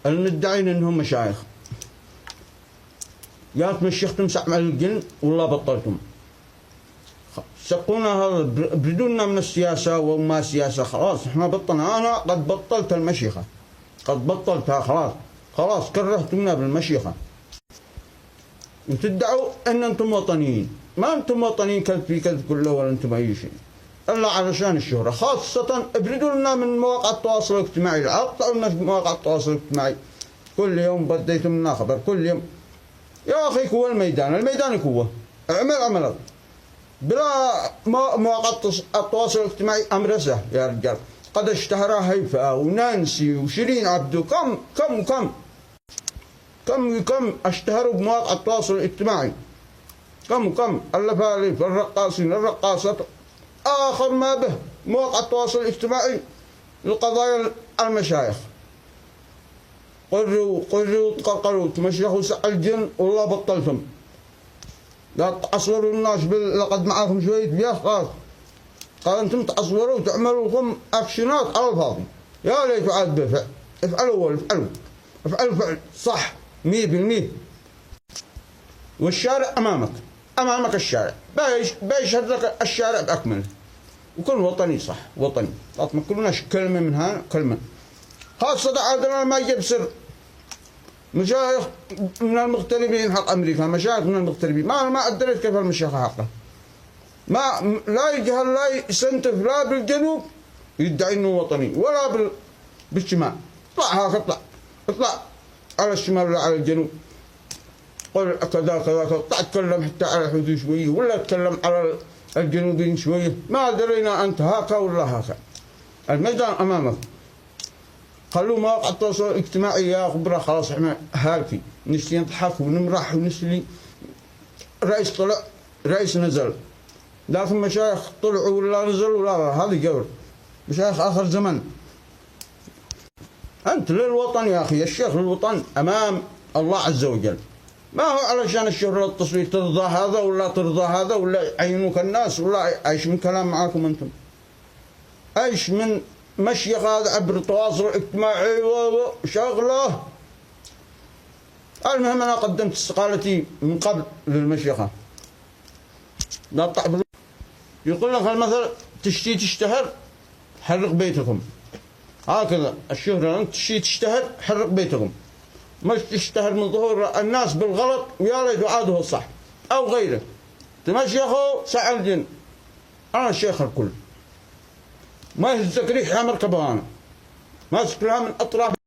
المدعين انهم مشايخ، يا تمشيختم سحب على الجن والله بطلتم. سقونا هذا بدوننا من السياسة وما سياسة، خلاص احنا بطلنا. انا قد بطلت المشيخة، قد بطلتها خلاص كرهتمنا بالمشيخة. وتدعوا ان انتم وطنيين، ما انتم وطنيين كذب في كذب كله ولا انتم اي شيء الا علشان الشهرة. خاصة ابردوا لنا من مواقع التواصل الاجتماعي، اقطعوا لنا في مواقع التواصل الاجتماعي كل يوم بديتم لنا خبر كل يوم. يا اخي كوى الميدان كوى عمل بلا مواقع التواصل الاجتماعي امر سهل يا رجال. قد اشتهر هيفاء ونانسي وشيرين عبدو، كم اشتهروا بمواقع التواصل الاجتماعي، كم اللفاليف الرقاصين الرقاصات. اخر ما به مواقع التواصل الاجتماعي لقضايا المشايخ. قروا تقرقروا تمشيخوا سع الجن والله بطلتم. لا تعصوروا الناس لقد معاكم شوية بياس خلاص. قال انتم تعصوروا وتعملوا لكم اكشنات على الفاضي. يا ليت عاد بفعل. افعلوا فعل صح 100%. والشارع امامك الشارع بيشهد لك الشارع باكمله. وكل وطني صح وطني، لا تمكنوناش كلمة من هنا كلمة. خاصة عادنا ما يجيب سر مشايخ من المغتربين حق امريكا، مشايخ من المغتربين ما ادريت كيف المشايخ حقه. ما لا يجهل لا يستنتف لا بالجنوب يدعي انه وطني ولا بالشمال. اطلع على الشمال ولا على الجنوب، قل كذا تتكلم حتى على الحدود شويه ولا تتكلم على الجنوبيين شويه. ما درينا انت هاكا ولا هاكا. الميدان امامك. خلوا مواقع التواصل الاجتماعي يا خبره، خلاص احنا هاكي نسلي نضحك ونمرح ونسلي. رئيس طلع رئيس نزل، لكن مشايخ طلعوا ولا نزلوا لا، هذه جور مشايخ اخر زمن. انت للوطن يا اخي، الشيخ للوطن امام الله عز وجل، ما هو علشان الشهرة والتصوير ترضى هذا ولا ترضى هذا ولا يعينوك الناس ولا ايش من كلام معاكم انتم. ايش من مشيخ هذا عبر التواصل الاجتماعي وشغله. المهم انا قدمت استقالتي من قبل للمشيخة. يقول لك المثل تشتهر حرق بيتكم. هكذا الشهرة، انت تشتهر حرق بيتكم، مش تشتهر من ظهور الناس بالغلط ويا ليت عاده الصح او غيره. تمشيخوا سع الجن. انا الشيخ الكل، ما يهزك ريح مركبه، انا ماسك لها من اطراف